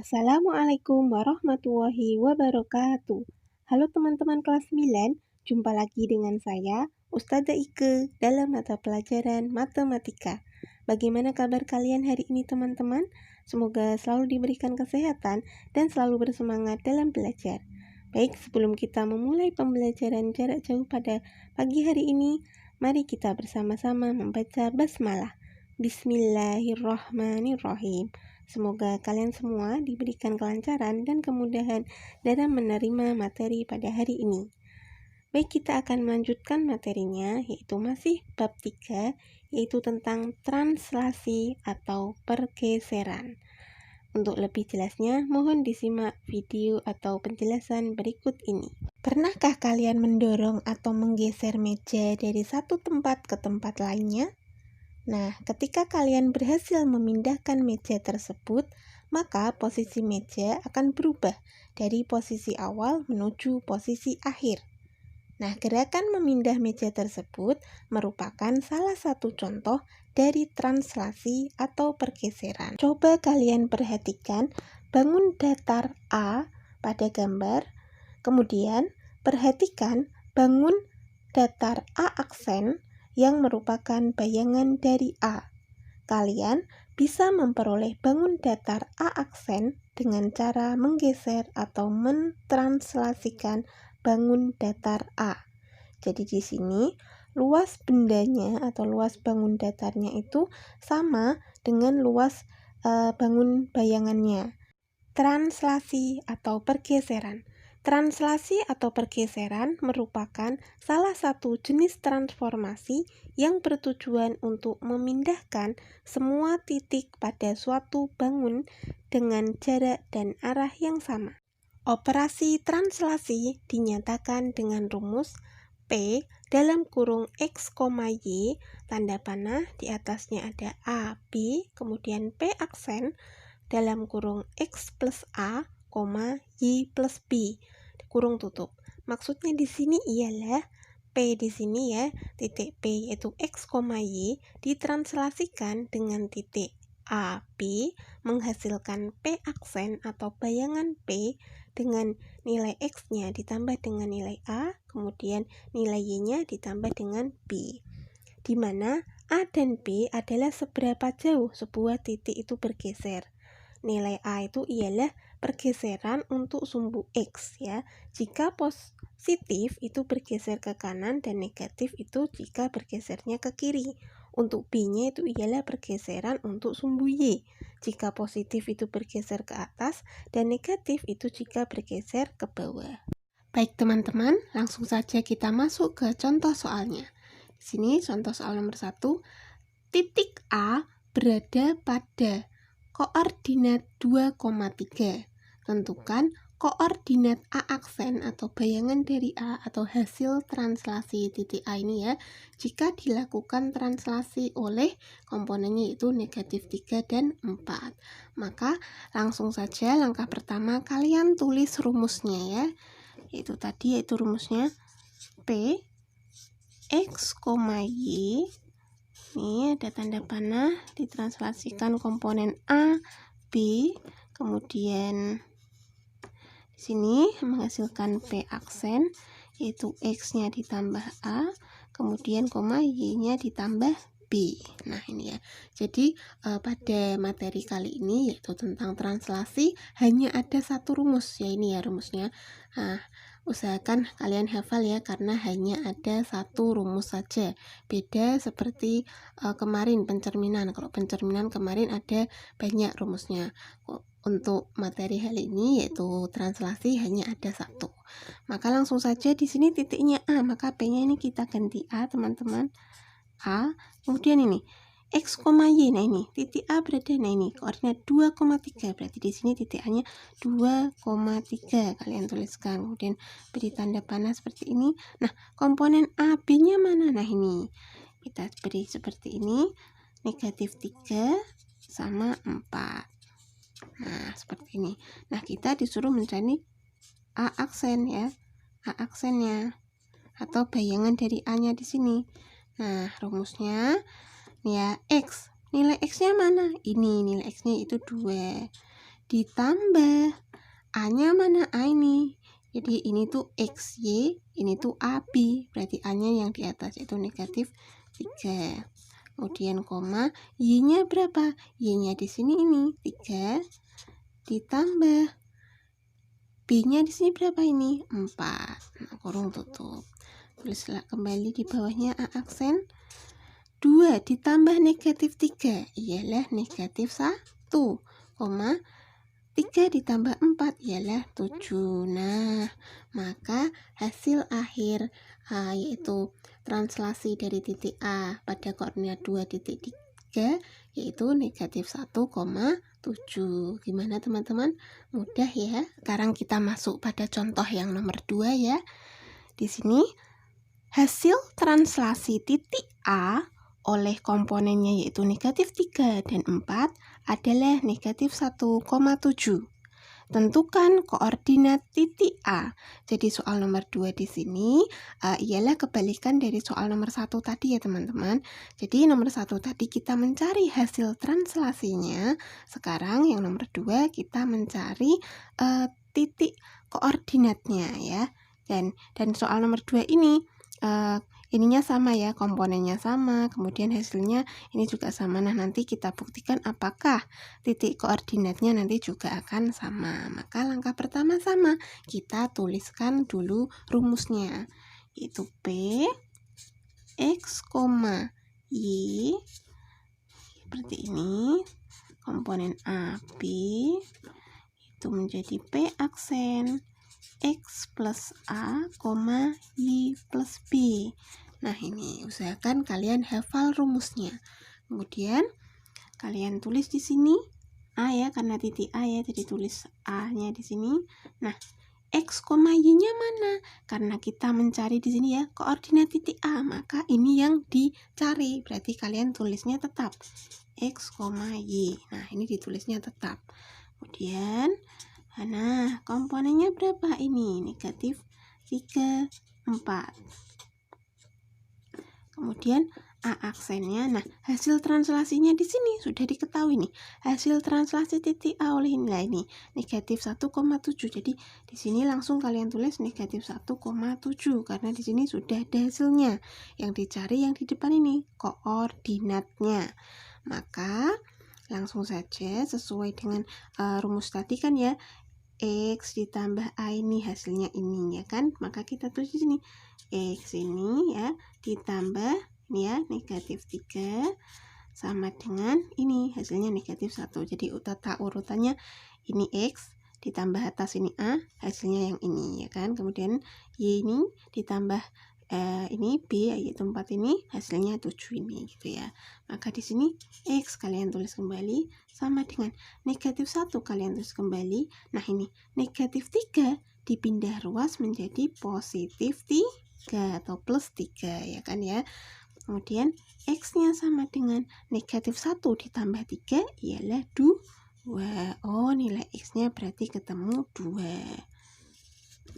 Assalamualaikum warahmatullahi wabarakatuh. Halo teman-teman kelas 9, jumpa lagi dengan saya, Ustazah Ike, dalam mata pelajaran Matematika. Bagaimana kabar kalian hari ini teman-teman? Semoga selalu diberikan kesehatan dan selalu bersemangat dalam belajar. Baik, sebelum kita memulai pembelajaran jarak jauh pada pagi hari ini, mari kita bersama-sama membaca basmalah. Bismillahirrahmanirrahim. Semoga kalian semua diberikan kelancaran dan kemudahan dalam menerima materi pada hari ini. Baik, kita akan melanjutkan materinya, yaitu masih bab 3, yaitu tentang translasi atau pergeseran. Untuk lebih jelasnya, mohon disimak video atau penjelasan berikut ini. Pernahkah kalian mendorong atau menggeser meja dari satu tempat ke tempat lainnya? Nah, ketika kalian berhasil memindahkan meja tersebut, maka posisi meja akan berubah dari posisi awal menuju posisi akhir. Nah, gerakan memindah meja tersebut merupakan salah satu contoh dari translasi atau pergeseran. Coba kalian perhatikan bangun datar A pada gambar, kemudian perhatikan bangun datar A aksen yang merupakan bayangan dari A. Kalian bisa memperoleh bangun datar A aksen dengan cara menggeser atau mentranslasikan bangun datar A. Jadi di sini luas bendanya atau luas bangun datarnya itu sama dengan luas bangun bayangannya. Translasi atau pergeseran. Translasi atau pergeseran merupakan salah satu jenis transformasi yang bertujuan untuk memindahkan semua titik pada suatu bangun dengan jarak dan arah yang sama. Operasi translasi dinyatakan dengan rumus P dalam kurung X, Y, tanda panah, di atasnya ada A, B, kemudian P aksen, dalam kurung X plus A, Y plus B, kurung tutup. Maksudnya di sini ialah P di sini ya, titik P yaitu X, Y ditranslasikan dengan titik A, B menghasilkan P aksen atau bayangan P dengan nilai X-nya ditambah dengan nilai A, kemudian nilai Y-nya ditambah dengan B. Di mana A dan B adalah seberapa jauh sebuah titik itu bergeser. Nilai A itu ialah pergeseran untuk sumbu X ya. Jika positif itu bergeser ke kanan dan negatif itu jika bergesernya ke kiri. Untuk B-nya itu ialah pergeseran untuk sumbu Y. Jika positif itu bergeser ke atas dan negatif itu jika bergeser ke bawah. Baik teman-teman, langsung saja kita masuk ke contoh soalnya. Di sini contoh soal nomor 1, titik A berada pada koordinat 2,3. Tentukan koordinat A aksen atau bayangan dari A atau hasil translasi titik A ini ya, jika dilakukan translasi oleh komponennya itu negatif 3 dan 4. Maka langsung saja langkah pertama kalian tulis rumusnya ya. Itu tadi yaitu rumusnya P X, Y. Ini ada tanda panah, ditranslasikan komponen A, B, kemudian di sini menghasilkan P aksen, yaitu X-nya ditambah A, kemudian Y-nya ditambah B. Nah ini ya, jadi pada materi kali ini yaitu tentang translasi hanya ada satu rumus, ya ini ya rumusnya. Nah, usahakan kalian hafal ya, karena hanya ada satu rumus saja. Beda seperti kemarin pencerminan. Kalau pencerminan kemarin ada banyak rumusnya. Untuk materi kali ini yaitu translasi hanya ada satu. Maka langsung saja di sini titiknya A, maka P-nya ini kita ganti A teman-teman. A, kemudian ini X, Y. Nah ini titik A berada, nah ini koordinat 2,3, berarti di sini titik A-nya 2,3 kalian tuliskan, kemudian beri tanda panah seperti ini. Nah komponen A, B-nya mana? Nah ini kita beri seperti ini, negatif 3 sama 4. Nah seperti ini. Nah kita disuruh mencari A aksen ya, A aksennya atau bayangan dari A-nya di sini. Nah rumusnya ya X, nilai X-nya mana? Ini nilai X-nya itu 2. ditambah A-nya mana? A ini. Jadi ini tuh XY, ini tuh AB. Berarti A-nya yang di atas yaitu negatif 3. Kemudian koma, Y-nya berapa? Y-nya di sini ini 3 ditambah B-nya di sini berapa ini? 4. Nah, kurung tutup. Tulislah kembali di bawahnya A aksen. 2 ditambah negatif 3 ialah negatif 1, koma 3 ditambah 4 ialah 7. Nah, maka hasil akhir yaitu translasi dari titik A pada koordinat 2,3 yaitu negatif 1,7. Gimana teman-teman? Mudah ya. Sekarang kita masuk pada contoh yang nomor 2 ya. Di sini hasil translasi titik A oleh komponennya yaitu negatif 3 dan 4 adalah negatif 1,7. Tentukan koordinat titik A. Jadi soal nomor 2 di sini ialah kebalikan dari soal nomor 1 tadi ya teman-teman. Jadi nomor 1 tadi kita mencari hasil translasinya. Sekarang yang nomor 2 kita mencari titik koordinatnya ya. Dan soal nomor 2 ini ininya sama ya, komponennya sama, kemudian hasilnya ini juga sama. Nah, nanti kita buktikan apakah titik koordinatnya nanti juga akan sama. Maka langkah pertama sama, kita tuliskan dulu rumusnya, yaitu P X, Y seperti ini. Komponen AB itu menjadi P aksen X plus A, Y plus B. Nah, ini usahakan kalian hafal rumusnya. Kemudian kalian tulis di sini A ya, karena titik A ya, jadi tulis A-nya di sini. Nah, X, Y-nya mana? Karena kita mencari di sini ya koordinat titik A, maka ini yang dicari. Berarti kalian tulisnya tetap X, Y. Nah, ini ditulisnya tetap. Kemudian nah, komponennya berapa ini? Negatif 3, 4. Kemudian A aksennya. Nah, hasil translasinya di sini sudah diketahui nih. Hasil translasi titik A oleh nilai ini negatif 1,7. Jadi di sini langsung kalian tulis negatif 1,7 karena di sini sudah ada hasilnya. Yang dicari yang di depan ini koordinatnya. Maka langsung saja sesuai dengan rumus tadi kan ya. X ditambah A ini hasilnya ini ya kan, maka kita tulis di sini X ini ya ditambah ini ya negatif 3 sama dengan ini hasilnya negatif 1. Jadi tata urutannya ini X ditambah atas ini A hasilnya yang ini ya kan, kemudian Y ini ditambah ini B yaitu 4 ini hasilnya 7 ini gitu ya. Maka di sini X kalian tulis kembali sama dengan negatif 1 kalian tulis kembali. Nah, ini negatif 3 dipindah ruas menjadi positif 3 atau plus 3 ya kan ya. Kemudian X-nya sama dengan negatif 1 ditambah 3 ialah 2. Oh, nilai X-nya berarti ketemu 2.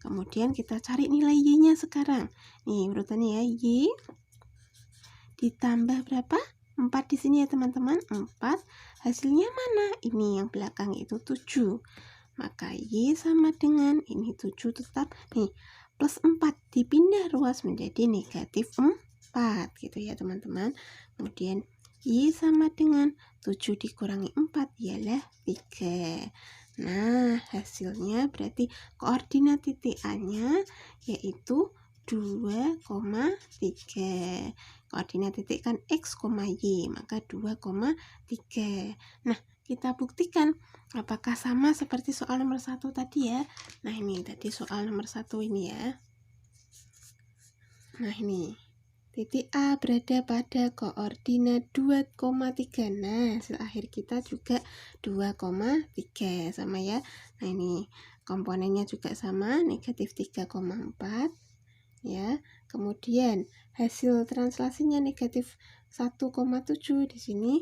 Kemudian kita cari nilai Y-nya sekarang. Nih, urutannya ya, Y ditambah berapa? 4 di sini ya teman-teman. 4. Hasilnya mana? Ini yang belakang itu 7. Maka Y sama dengan ini 7 tetap nih plus 4 dipindah ruas menjadi negatif 4 gitu ya teman-teman. Kemudian Y sama dengan 7 dikurangi 4 ialah 3. Nah, hasilnya berarti koordinat titik A-nya yaitu 2,3. Koordinat titik kan X, Y, maka 2,3. Nah, kita buktikan apakah sama seperti soal nomor 1 tadi ya. Nah, ini tadi soal nomor 1 ini ya. Nah, ini titik A berada pada koordinat 2,3. Nah, hasil akhir kita juga 2,3 sama ya. Nah, ini komponennya juga sama, negatif 3,4 ya. Kemudian hasil translasinya negatif 1,7 di sini.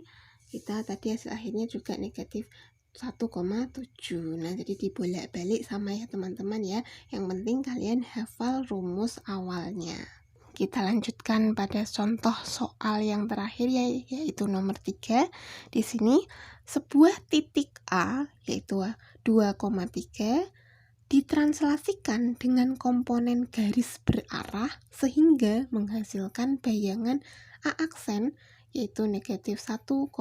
Kita tadi hasil akhirnya juga negatif 1,7. Nah, jadi dibolak-balik sama ya teman-teman ya. Yang penting kalian hafal rumus awalnya. kita lanjutkan pada contoh soal yang terakhir yaitu nomor 3. Di sini sebuah titik A yaitu 2,3 ditranslasikan dengan komponen garis berarah sehingga menghasilkan bayangan A aksen yaitu negatif 1,7.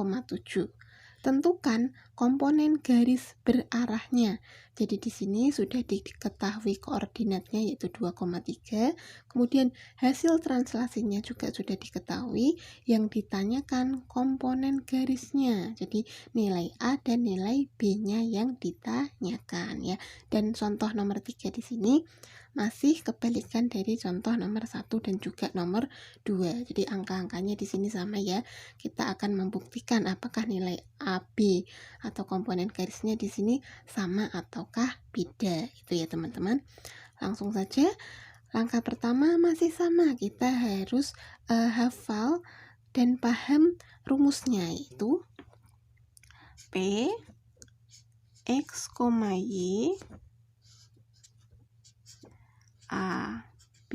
Tentukan komponen garis berarahnya. Jadi di sini sudah diketahui koordinatnya yaitu 2,3. Kemudian hasil translasinya juga sudah diketahui, yang ditanyakan komponen garisnya. Jadi nilai A dan nilai B-nya yang ditanyakan ya. Dan contoh nomor 3 di sini masih kebalikan dari contoh nomor 1 dan juga nomor 2. Jadi angka-angkanya di sini sama ya. Kita akan membuktikan apakah nilai AB atau komponen garisnya di sini sama ataukah beda. Itu ya teman-teman. Langsung saja. Langkah pertama masih sama. Kita harus hafal dan paham rumusnya, yaitu P X, Y A, B,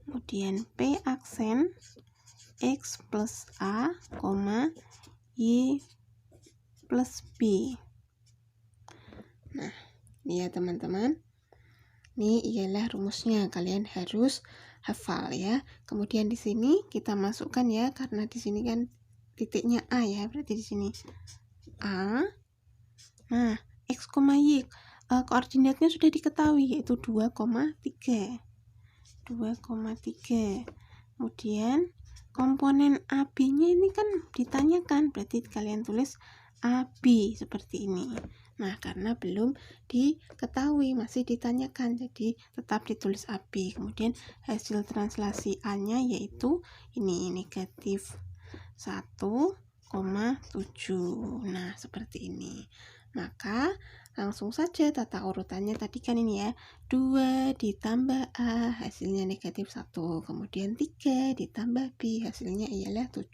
kemudian P aksen X plus A, Y plus B. Nah, ini ya teman-teman. Ini ialah rumusnya, kalian harus hafal ya. Kemudian di sini kita masukkan ya, karena di sini kan titiknya A ya, berarti di sini A. Nah, X, Y koordinatnya sudah diketahui yaitu 2,3. Kemudian komponen AB-nya ini kan ditanyakan, berarti kalian tulis AB seperti ini. Nah, karena belum diketahui, masih ditanyakan, jadi tetap ditulis AB. Kemudian hasil translasi A-nya yaitu ini negatif 1,7. Nah, seperti ini. Maka langsung saja tata urutannya tadi kan ini ya, 2 ditambah A hasilnya negatif 1, kemudian 3 ditambah B hasilnya ialah 7.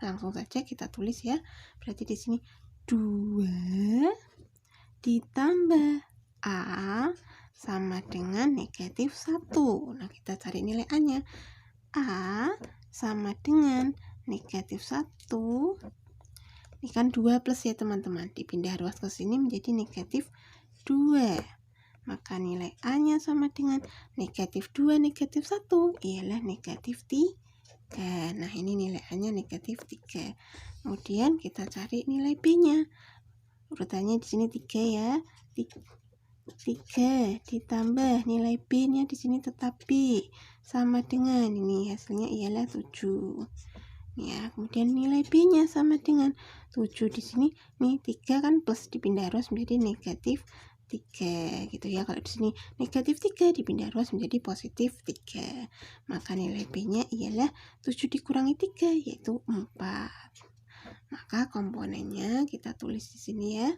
Langsung saja kita tulis ya. Berarti di sini 2 ditambah A sama dengan negatif 1. Nah, kita cari nilai A-nya. A sama dengan negatif 1. Ini kan 2 plus ya teman-teman. Dipindah ruas ke sini menjadi negatif 2. Maka nilai A-nya sama dengan negatif 2 negatif 1 ialah negatif 3. Nah, ini nilai A-nya negatif 3. Kemudian kita cari nilai B-nya. Urutannya di sini 3 ya. 3 ditambah nilai B-nya di sini tetap B sama dengan ini hasilnya ialah 7. Ya, kemudian nilai B-nya sama dengan 7 di sini. Nih 3 kan plus dipindah ruas menjadi negatif 3 gitu ya. Kalau di sini negatif 3 dipindah ruas menjadi positif 3. Maka nilai B-nya ialah 7 dikurangi 3 yaitu 4. Maka komponennya kita tulis di sini ya.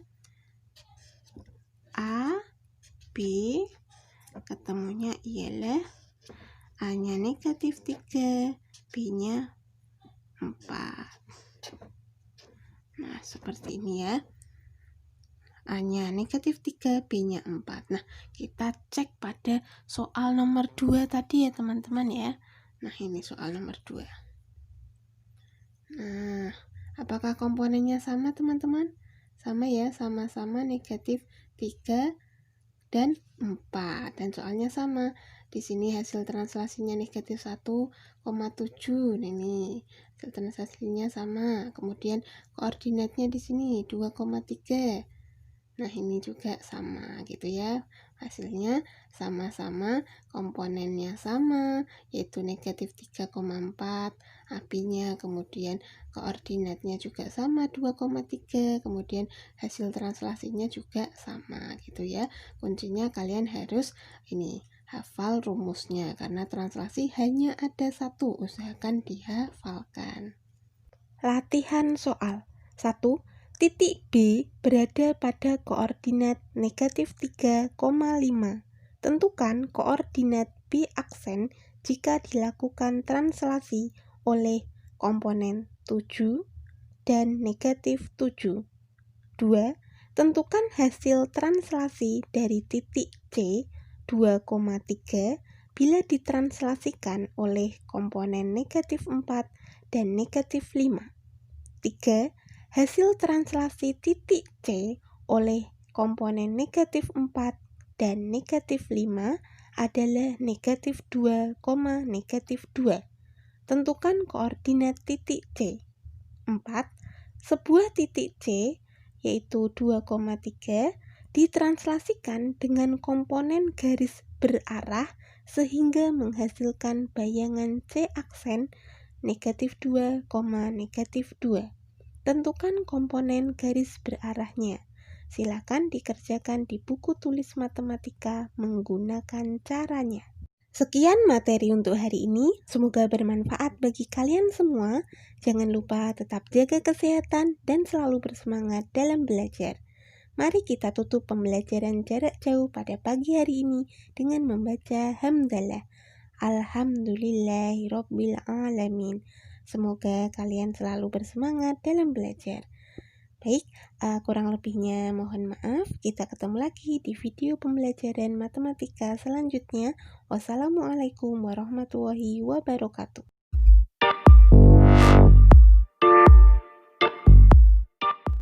A, B, ketemunya ialah A-nya negatif 3, B-nya 4. Nah, seperti ini ya. A-nya negatif 3, B-nya 4. Nah, kita cek pada soal nomor 2 tadi ya teman-teman ya. Nah, ini soal nomor 2. Nah, apakah komponennya sama teman-teman? Sama ya, sama-sama negatif 3 dan 4. Dan soalnya sama. Di sini hasil translasinya negatif 1,7. Nah, ini hasil translasinya sama. Kemudian koordinatnya di sini 2,3. Nah, ini juga sama gitu ya. Hasilnya sama-sama, komponennya sama, yaitu negatif 3,4. AB-nya, kemudian koordinatnya juga sama 2,3. Kemudian hasil translasinya juga sama gitu ya. Kuncinya kalian harus ini hafal rumusnya, karena translasi hanya ada satu, usahakan dihafalkan. Latihan soal 1. Titik B berada pada koordinat negatif 3,5. Tentukan koordinat B aksen jika dilakukan translasi oleh komponen 7 dan negatif 7. 2. Tentukan hasil translasi dari titik C 2,3 bila ditranslasikan oleh komponen negatif 4 dan negatif 5. 3. Hasil translasi titik C oleh komponen negatif 4 dan negatif 5 adalah negatif 2, negatif 2. Tentukan koordinat titik C. 4. Sebuah titik C, yaitu 2,3, ditranslasikan dengan komponen garis berarah sehingga menghasilkan bayangan C aksen negatif 2, negatif 2. Tentukan komponen garis berarahnya. Silakan dikerjakan di buku tulis matematika menggunakan caranya. Sekian materi untuk hari ini, semoga bermanfaat bagi kalian semua. Jangan lupa tetap jaga kesehatan dan selalu bersemangat dalam belajar. Mari kita tutup pembelajaran jarak jauh pada pagi hari ini dengan membaca hamdalah. Alhamdulillahirabbil alamin. Semoga kalian selalu bersemangat dalam belajar. Baik, kurang lebihnya mohon maaf. Kita ketemu lagi di video pembelajaran matematika selanjutnya. Wassalamualaikum warahmatullahi wabarakatuh.